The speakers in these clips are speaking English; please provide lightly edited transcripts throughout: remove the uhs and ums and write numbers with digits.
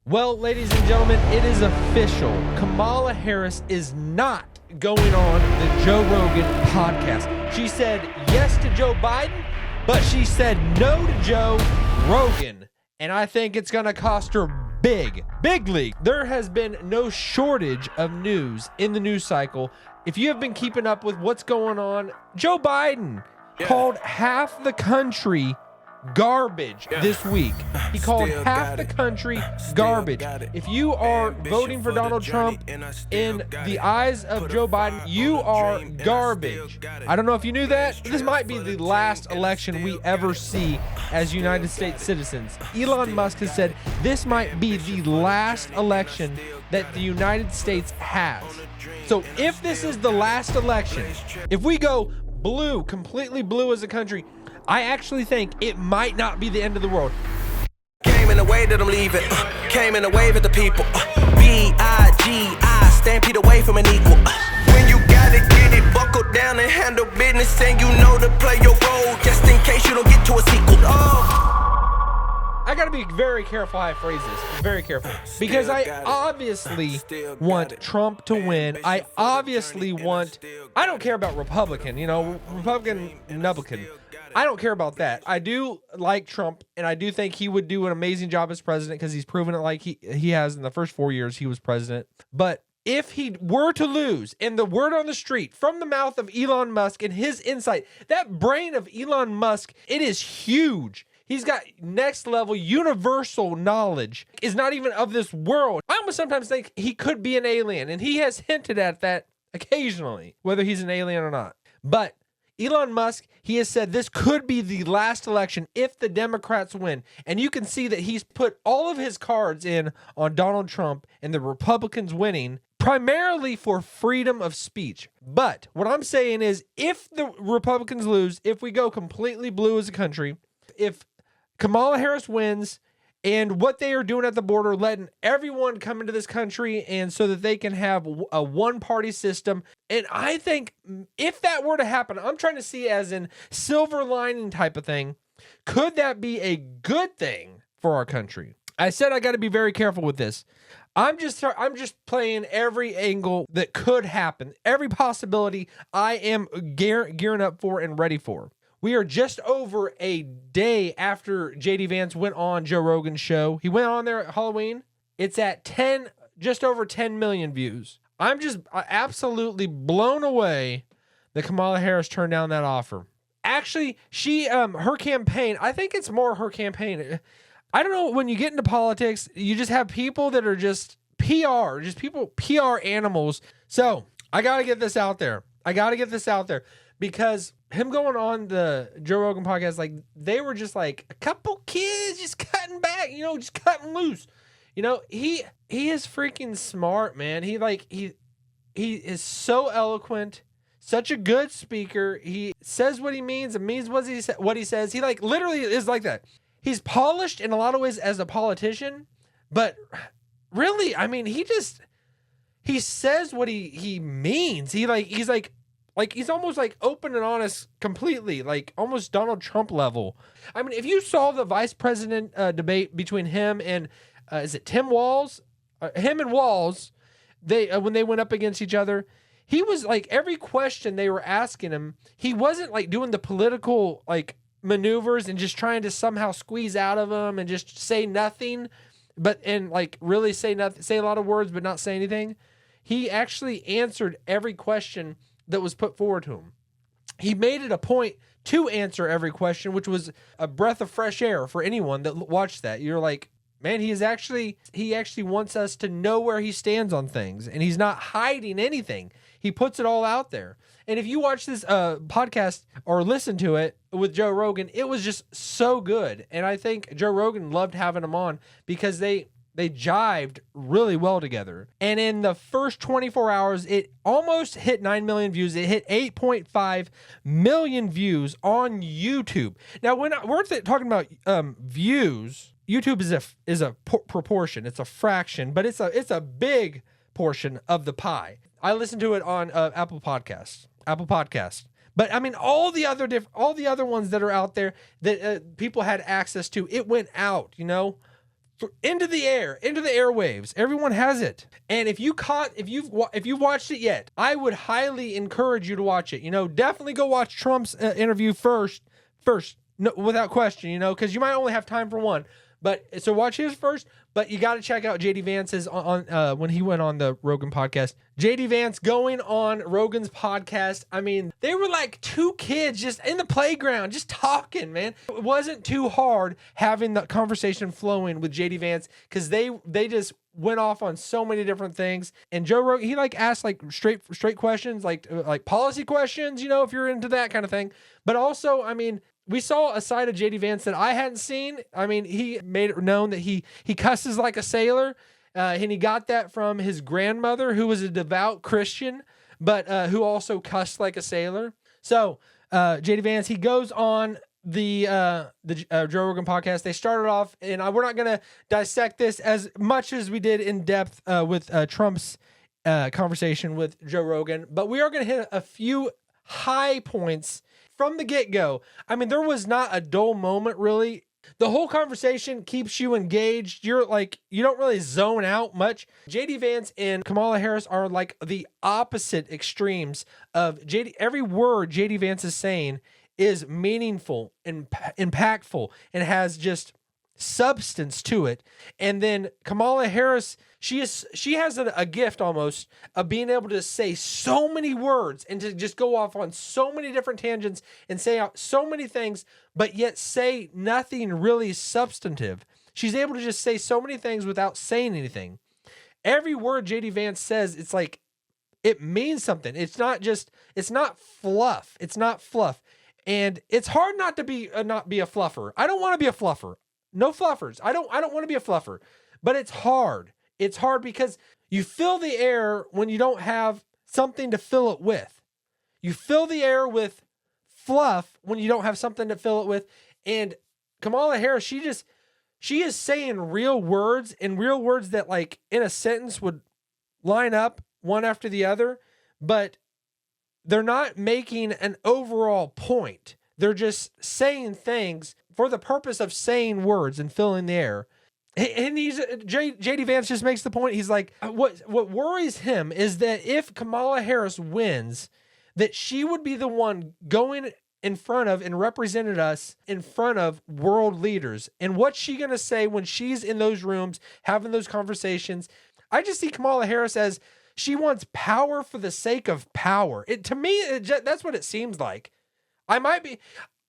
Well, ladies and gentlemen, it is official. Kamala Harris is not going on the Joe Rogan podcast. She said yes to Joe Biden, but she said no to Joe Rogan. And I think it's going to cost her big league. There has been no shortage of news in the news cycle. If you have been keeping up with what's going on, Joe Biden called half the country garbage this week. He called half the country garbage. If you are voting for Donald Trump, in the eyes of Joe Biden, you are garbage. I don't know if you knew that. This might be the last election we ever see as United States citizens. Elon Musk has said this might be the last election that the United States has. So if this is the last election, if we go blue, completely blue as a country, I actually think it might not be the end of the world. Came in the way that I'm leaving. Came in the wave at the people. B-I-G-I, stampede away from an equal. When you gotta get it, buckle down and handle business, and you know to play your role, just in case you don't get to a sequel. I gotta be very careful how I phrase this. Very careful. Because I obviously want Trump to win. I obviously want... I don't care about Republican, Republican. I don't care about that. I do like Trump, and I do think he would do an amazing job as president because he's proven it like he has in the first 4 years he was president. But if he were to lose, and the word on the street from the mouth of Elon Musk and his insight, that brain of Elon Musk, it is huge. He's got next level universal knowledge. Is not even of this world. I almost sometimes think he could be an alien, and he has hinted at that occasionally, whether he's an alien or not. But Elon Musk, he has said this could be the last election if the Democrats win. And you can see that he's put all of his cards in on Donald Trump and the Republicans winning, primarily for freedom of speech. But what I'm saying is, if the Republicans lose, if we go completely blue as a country, if Kamala Harris wins, and what they are doing at the border, letting everyone come into this country and so that they can have a one-party system. And I think if that were to happen, I'm trying to see as in silver lining type of thing, could that be a good thing for our country? I said I got to be very careful with this. I'm just playing every angle that could happen. Every possibility I am gearing up for and ready for. We are just over a day after JD Vance went on Joe Rogan's show. He went on there at Halloween. It's at just over 10 million views. I'm just absolutely blown away that Kamala Harris turned down that offer. Actually, her campaign, I think it's more her campaign. I don't know, when you get into politics, you just have people that are just PR animals. So I got to get this out there. Because him going on the Joe Rogan podcast, like, they were just like a couple kids just cutting back, just cutting loose. He is freaking smart, man. He is so eloquent, such a good speaker. He says what he means and means what he says. He literally is like that. He's polished in a lot of ways as a politician, but really, I mean, he says what he means. He's almost like open and honest completely, like almost Donald Trump level. I mean, if you saw the vice president debate between him and, is it Tim Walz? Him and Walz, when they went up against each other, he was like, every question they were asking him, he wasn't like doing the political like maneuvers and just trying to somehow squeeze out of him and just say nothing, and like really say nothing, say a lot of words, but not say anything. He actually answered every question that was put forward to him. He made it a point to answer every question, which was a breath of fresh air for anyone that watched that. You're like, man, he actually wants us to know where he stands on things, and he's not hiding anything. He puts it all out there. And if you watch this podcast or listen to it with Joe Rogan, it was just so good. And I think Joe Rogan loved having him on because they jived really well together. And in the first 24 hours, it almost hit 9 million views. It hit 8.5 million views on YouTube. Now, when we're talking about views, YouTube is a proportion. It's a fraction, but it's a big portion of the pie. I listened to it on Apple Podcasts. But I mean, all the other ones that are out there that people had access to, it went out, into the airwaves. Everyone has it. And if you've watched it yet, I would highly encourage you to watch it. Definitely go watch Trump's interview first, no, without question, because you might only have time for one. But so watch his first, but you got to check out JD Vance's on when he went on the Rogan podcast. JD Vance going on Rogan's podcast. I mean, they were like two kids just in the playground, just talking, man. It wasn't too hard having the conversation flowing with JD Vance because they just went off on so many different things. And Joe Rogan, he asked straight questions, like policy questions, if you're into that kind of thing. But also, I mean, we saw a side of JD Vance that I hadn't seen. I mean, he made it known that he cusses like a sailor, and he got that from his grandmother, who was a devout Christian, but who also cussed like a sailor. So JD Vance, he goes on the Joe Rogan podcast. They started off, and we're not going to dissect this as much as we did in depth with Trump's conversation with Joe Rogan, but we are going to hit a few high points from the get-go. I mean, there was not a dull moment, really. The whole conversation keeps you engaged. You don't really zone out much. JD Vance and Kamala Harris are like the opposite extremes of JD. Every word JD Vance is saying is meaningful and impactful and has just substance to it. And then Kamala Harris, she has a gift almost of being able to say so many words and to just go off on so many different tangents and say out so many things, but yet say nothing really substantive. She's able to just say so many things without saying anything. Every word JD Vance says, it's like it means something. It's not fluff. It's not fluff. And it's hard not to be a fluffer. I don't want to be a fluffer. No fluffers. I don't want to be a fluffer, but it's hard. It's hard because you fill the air when you don't have something to fill it with. You fill the air with fluff when you don't have something to fill it with. And Kamala Harris, she is saying real words, and real words that like in a sentence would line up one after the other, but they're not making an overall point. They're just saying things for the purpose of saying words and filling the air. And JD Vance just makes the point. He's like, what worries him is that if Kamala Harris wins, that she would be the one going in front of and represented us in front of world leaders. And what's she going to say when she's in those rooms having those conversations? I just see Kamala Harris as she wants power for the sake of power. To me, that's what it seems like.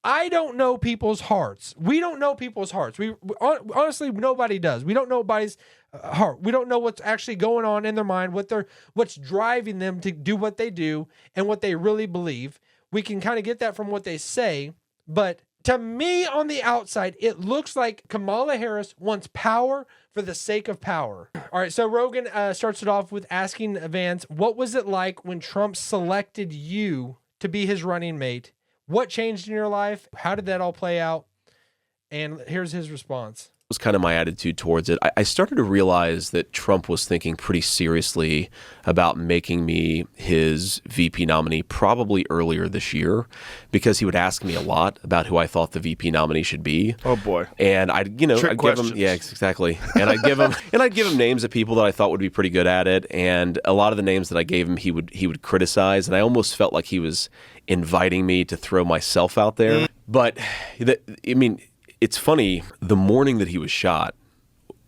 I don't know people's hearts. We don't know people's hearts. We honestly, nobody does. We don't know nobody's heart. We don't know what's actually going on in their mind, what's driving them to do what they do and what they really believe. We can kind of get that from what they say, but to me on the outside, it looks like Kamala Harris wants power for the sake of power. All right, so Rogan starts it off with asking Vance, what was it like when Trump selected you to be his running mate? What changed in your life? How did that all play out? And here's his response. Was kind of my attitude towards it. I started to realize that Trump was thinking pretty seriously about making me his VP nominee probably earlier this year, because he would ask me a lot about who I thought the VP nominee should be. Oh boy. And I'd give him, yeah, exactly. And I'd give him names of people that I thought would be pretty good at it. And a lot of the names that I gave him, he would criticize. And I almost felt like he was inviting me to throw myself out there. But it's funny, the morning that he was shot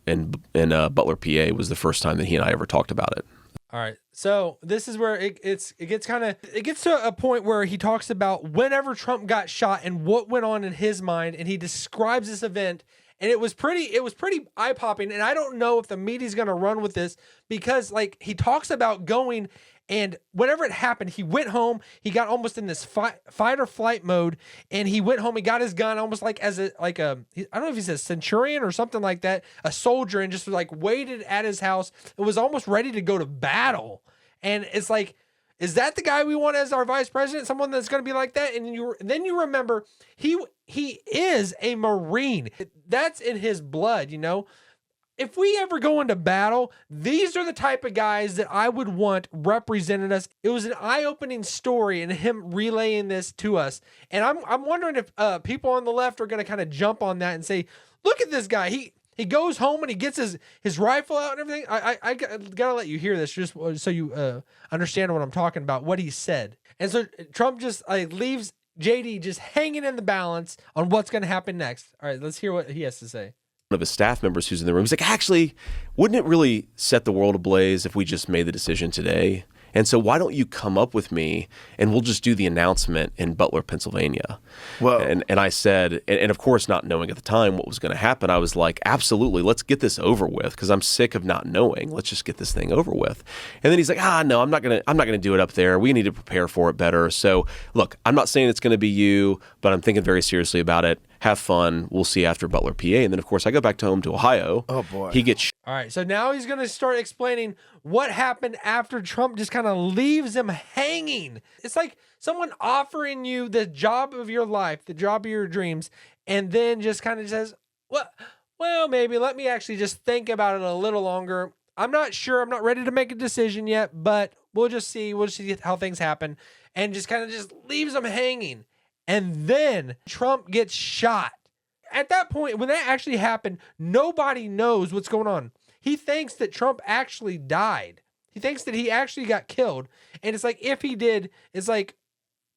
in Butler, PA was the first time that he and I ever talked about it. All right. So this is where it gets to a point where he talks about whenever Trump got shot and what went on in his mind, and he describes this event, and it was pretty eye-popping. And I don't know if the media's going to run with this, because like he talks about going, and whenever it happened, he went home. He got almost in this fight or flight mode, and he went home. He got his gun almost like I don't know if he's a centurion or something like that, a soldier, and just like waited at his house. It was almost ready to go to battle. And it's like, is that the guy we want as our vice president? Someone that's going to be like that? And then you remember he is a Marine. That's in his blood, you know. If we ever go into battle, these are the type of guys that I would want representing us. It was an eye-opening story, and him relaying this to us. And I'm wondering if people on the left are going to kind of jump on that and say, look at this guy. He He goes home and he gets his rifle out and everything. I gotta let you hear this just so you understand what I'm talking about, what he said. And so Trump just leaves JD just hanging in the balance on what's going to happen next. All right, let's hear what he has to say. One of his staff members who's in the room, he's like, actually, wouldn't it really set the world ablaze if we just made the decision today? And so why don't you come up with me and we'll just do the announcement in Butler, Pennsylvania. Whoa. And I said, and of course not knowing at the time what was going to happen, I was like, absolutely, let's get this over with because I'm sick of not knowing. Let's just get this thing over with. And then he's like, no, I'm not gonna do it up there. We need to prepare for it better. So look, I'm not saying it's going to be you, but I'm thinking very seriously about it. Have fun. We'll see after Butler, PA. And then, of course, I go back home to Ohio. Oh, boy. He gets All right, so now he's going to start explaining what happened after Trump just kind of leaves him hanging. It's like someone offering you the job of your life, the job of your dreams, and then just kind of says, well, maybe let me actually just think about it a little longer. I'm not sure. I'm not ready to make a decision yet, but we'll just see. We'll see how things happen. And just kind of just leaves him hanging. And then Trump gets shot. At that point, when that actually happened, nobody knows what's going on. He thinks that Trump actually died. He thinks that he actually got killed. And it's like, if he did, it's like,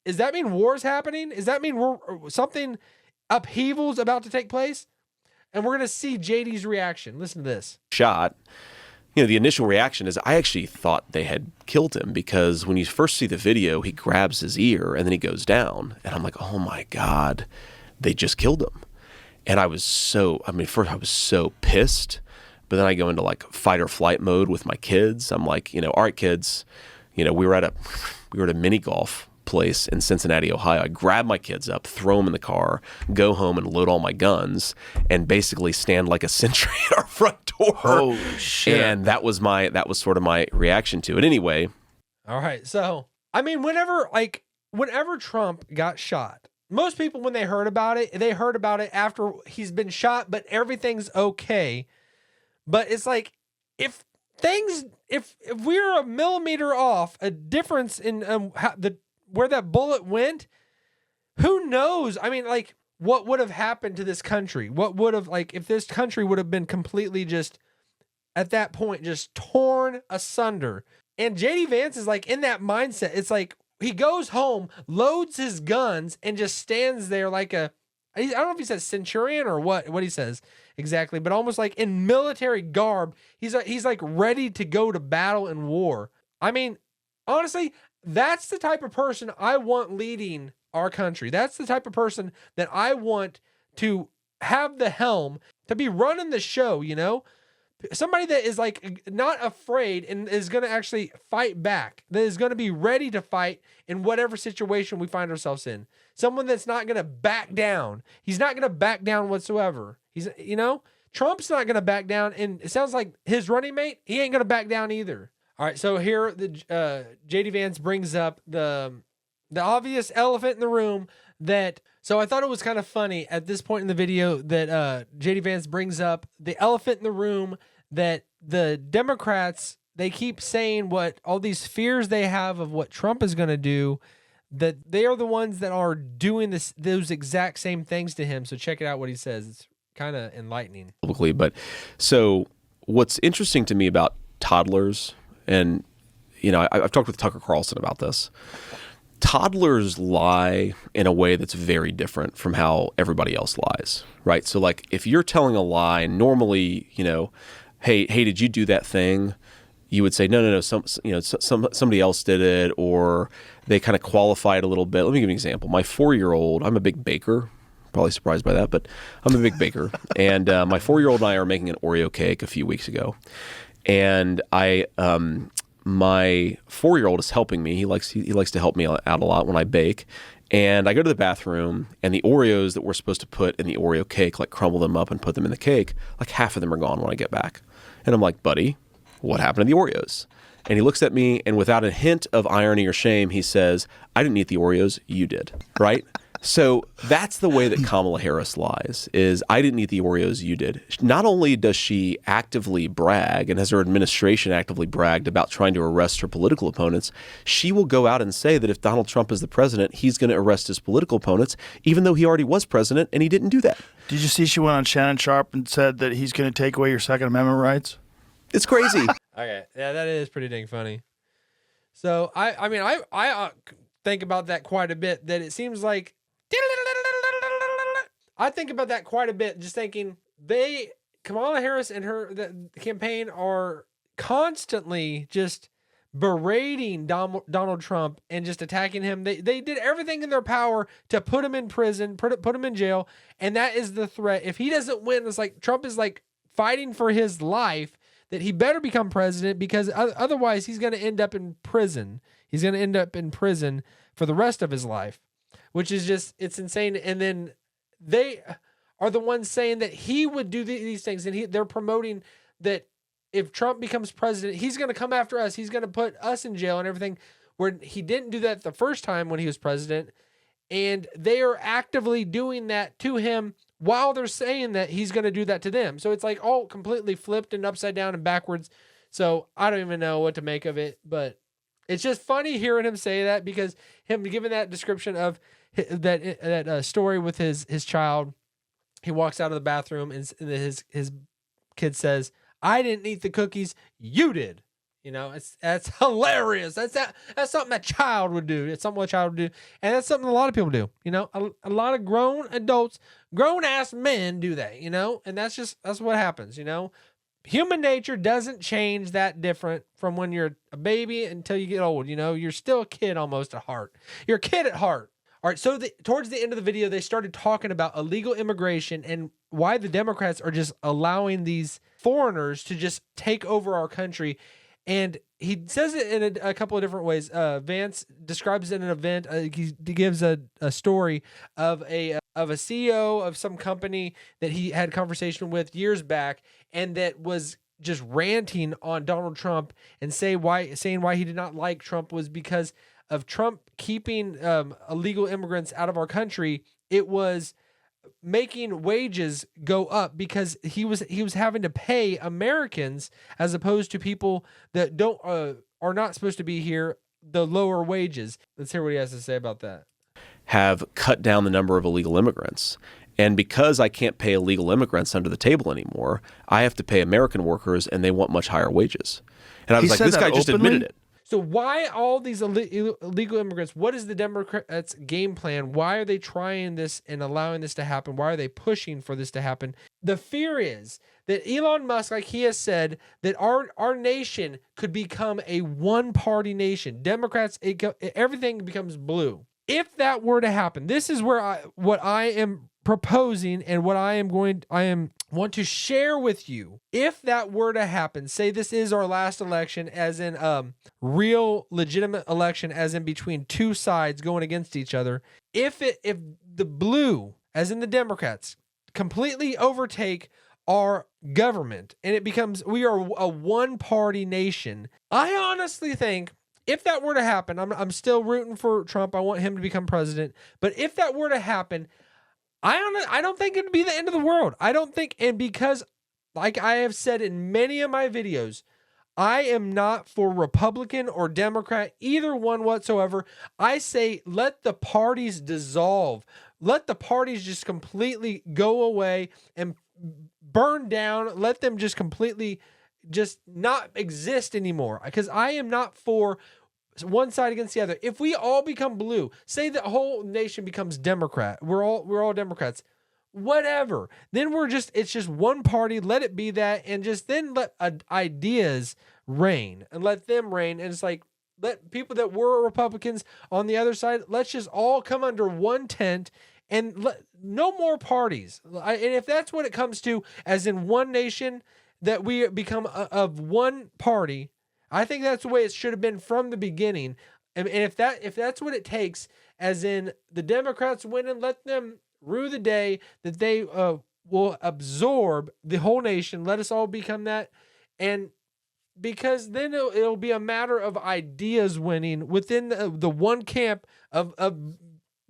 does that mean war's happening? Does that mean something upheaval's about to take place? And we're going to see JD's reaction. Listen to this. shot. The initial reaction is I actually thought they had killed him because when you first see the video, he grabs his ear and then he goes down. And I'm like, oh my God, they just killed him. And I was first I was so pissed, but then I go into like fight or flight mode with my kids. I'm like, all right, kids, we were at a mini golf place in Cincinnati, Ohio. I grab my kids up, throw them in the car, go home and load all my guns and basically stand like a sentry at our front door. Holy shit. And that was sort of my reaction to it. Anyway. All right. So, whenever Trump got shot, most people, when they heard about it after he's been shot, but everything's okay. But it's like, if we're a millimeter off, a difference in where that bullet went, who knows? What would have happened to this country? What would have, if this country would have been completely just, at that point, just torn asunder. And JD Vance is in that mindset. It's like, he goes home, loads his guns, and just stands there like I don't know if he says centurion or what he says exactly, but almost like in military garb. He's ready to go to battle and war. Honestly, that's the type of person I want leading our country. That's the type of person that I want to have the helm, to be running the show, Somebody that is not afraid and is going to actually fight back, that is going to be ready to fight in whatever situation we find ourselves in. Someone that's not going to back down. He's not going to back down whatsoever. Trump's not going to back down, and it sounds like his running mate, he ain't going to back down either. All right, so here JD Vance brings up the obvious elephant in the room so I thought it was kind of funny at this point in the video that JD Vance brings up the elephant in the room, that the Democrats, they keep saying what all these fears they have of what Trump is going to do, that they are the ones that are doing those exact same things to him. So check it out what he says. It's kind of enlightening. But so what's interesting to me about toddlers, and I've talked with Tucker Carlson about this. Toddlers lie in a way that's very different from how everybody else lies, right? So if you're telling a lie, normally, hey, did you do that thing? You would say, no, somebody else did it, or they kind of qualify it a little bit. Let me give you an example. My 4-year-old, I'm a big baker, probably surprised by that, but I'm a big baker. And my 4-year-old and I are making an Oreo cake a few weeks ago. And my 4-year-old is helping me. He likes to help me out a lot when I bake. And I go to the bathroom, and the Oreos that we're supposed to put in the Oreo cake, crumble them up and put them in the cake, half of them are gone when I get back. And I'm like, buddy, what happened to the Oreos? And he looks at me, and without a hint of irony or shame, he says, I didn't eat the Oreos, you did, right? So that's the way that Kamala Harris lies, is I didn't eat the Oreos, you did. Not only does she actively brag, and has her administration actively bragged about trying to arrest her political opponents, she will go out and say that if Donald Trump is the president, he's going to arrest his political opponents, even though he already was president and he didn't do that. Did you see she went on Shannon Sharp and said that he's going to take away your Second Amendment rights? It's crazy. Okay, yeah, that is pretty dang funny. So I think about that quite a bit. That it seems like I think about that quite a bit. Just thinking Kamala Harris and the campaign are constantly just berating Donald Trump and just attacking him. They did everything in their power to put him in prison, put him in jail, and that is the threat. If he doesn't win, it's like Trump is like fighting for his life. That he better become president because otherwise he's going to end up in prison. He's going to end up in prison for the rest of his life, which is just, it's insane. And then they are the ones saying that he would do these things. And they're promoting that if Trump becomes president, he's going to come after us. He's going to put us in jail and everything, where he didn't do that the first time when he was president. And they are actively doing that to him while they're saying that he's going to do that to them. So it's like all completely flipped and upside down and backwards. So I don't even know what to make of it, but it's just funny hearing him say that, because him giving that description of that story with his child. He walks out of the bathroom and his kid says, "I didn't eat the cookies, you did." You know, that's hilarious. That's something a child would do. It's something a child would do. And that's something a lot of people do. You know, a lot of grown adults, grown ass men do that, you know, and that's what happens, you know. Human nature doesn't change that different from when you're a baby until you get old. You know, you're still a kid almost at heart. You're a kid at heart. All right. So towards the end of the video, they started talking about illegal immigration and why the Democrats are just allowing these foreigners to just take over our country. And he says it in a couple of different ways. Vance describes it in an event. He gives a story of a CEO of some company that he had conversation with years back, and that was just ranting on Donald Trump and saying why he did not like Trump was because of Trump keeping illegal immigrants out of our country. It was making wages go up because he was having to pay Americans, as opposed to people that are not supposed to be here, the lower wages. Let's hear what he has to say about that. Have cut down the number of illegal immigrants. And because I can't pay illegal immigrants under the table anymore, I have to pay American workers, and they want much higher wages. And I was like, this guy just admitted it. So why all these illegal immigrants? What is the Democrats' game plan? Why are they trying this and allowing this to happen? Why are they pushing for this to happen? The fear is that Elon Musk, like he has said, that our nation could become a one-party nation. Democrats, everything becomes blue. If that were to happen, this is where what I am proposing and what I want to share with you. If that were to happen, say this is our last election, as in real legitimate election, as in between two sides going against each other. If the blue, as in the Democrats, completely overtake our government and it becomes, we are a one-party nation, I honestly think if that were to happen, I'm still rooting for Trump. I want him to become president. But if that were to happen, I don't think it'd be the end of the world. I don't think, and because, like I have said in many of my videos, I am not for Republican or Democrat, either one whatsoever. I say let the parties dissolve. Let the parties just completely go away and burn down. Let them just completely just not exist anymore. Because I am not for one side against the other. If we all become blue, say the whole nation becomes Democrat, we're all Democrats, whatever. Then it's just one party. Let it be that, and just then let ideas reign and let them reign. And it's like, let people that were Republicans on the other side, let's just all come under one tent and no more parties. And if that's what it comes to, as in one nation, that we become of one party, I think that's the way it should have been from the beginning. And if that's what it takes, as in the Democrats win and let them rue the day, that they will absorb the whole nation, let us all become that. And because then it'll be a matter of ideas winning within the one camp of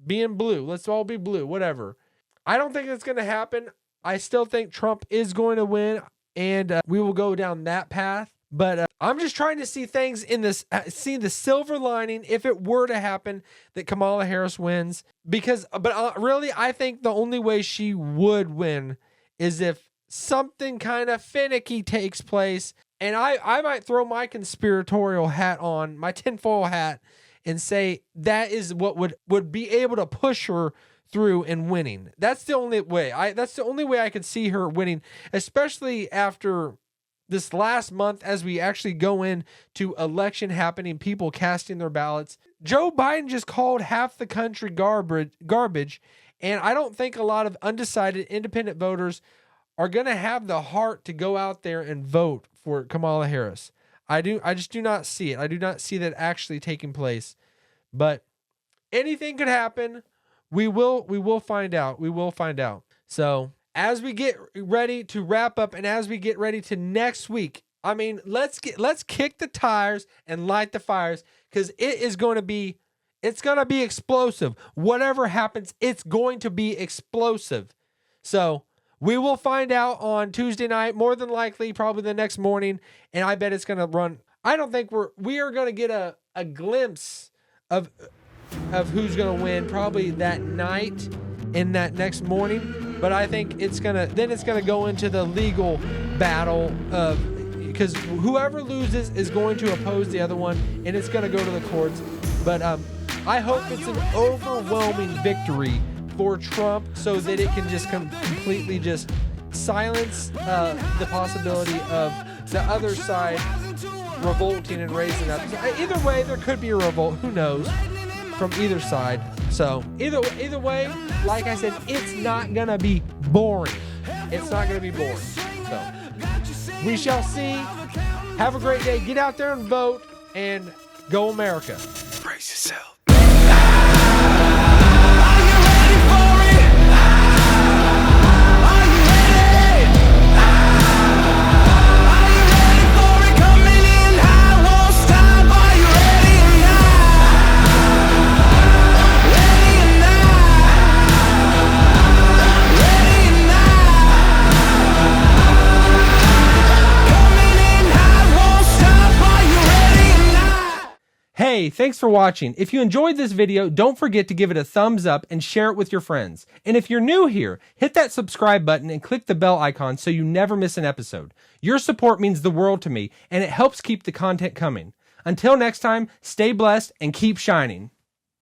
being blue. Let's all be blue, whatever. I don't think it's going to happen. I still think Trump is going to win, and we will go down that path. But I'm just trying to see things in this, see the silver lining if it were to happen that Kamala Harris wins. But really, I think the only way she would win is if something kind of finicky takes place. And I might throw my conspiratorial hat on, my tinfoil hat, and say that is what would be able to push her through and winning. That's the only way. That's the only way I could see her winning, especially after this last month as we actually go into election happening, people casting their ballots. Joe Biden just called half the country garbage, and I don't think a lot of undecided independent voters are going to have the heart to go out there and vote for Kamala Harris. I just do not see it. I do not see that actually taking place. But anything could happen. We will find out. We will find out. So as we get ready to wrap up and as we get ready to next week, I mean, let's kick the tires and light the fires, because it's going to be explosive. Whatever happens, it's going to be explosive. So we will find out on Tuesday night, more than likely, probably the next morning, and I bet it's going to run. I don't think we are going to get a glimpse of who's going to win probably that night and that next morning. But I think it's going to go into the legal battle because whoever loses is going to oppose the other one, and it's going to go to the courts. But I hope it's an overwhelming victory for Trump so that it can just completely just silence the possibility of the other side revolting and raising up. Either way, there could be a revolt. Who knows? From either side. So either way, like I said, it's not gonna be boring. It's not gonna be boring. So we shall see. Have a great day. Get out there and vote, and go America. Brace yourself. Hey, thanks for watching. If you enjoyed this video, don't forget to give it a thumbs up and share it with your friends. And if you're new here, hit that subscribe button and click the bell icon so you never miss an episode. Your support means the world to me, and it helps keep the content coming. Until next time, stay blessed and keep shining.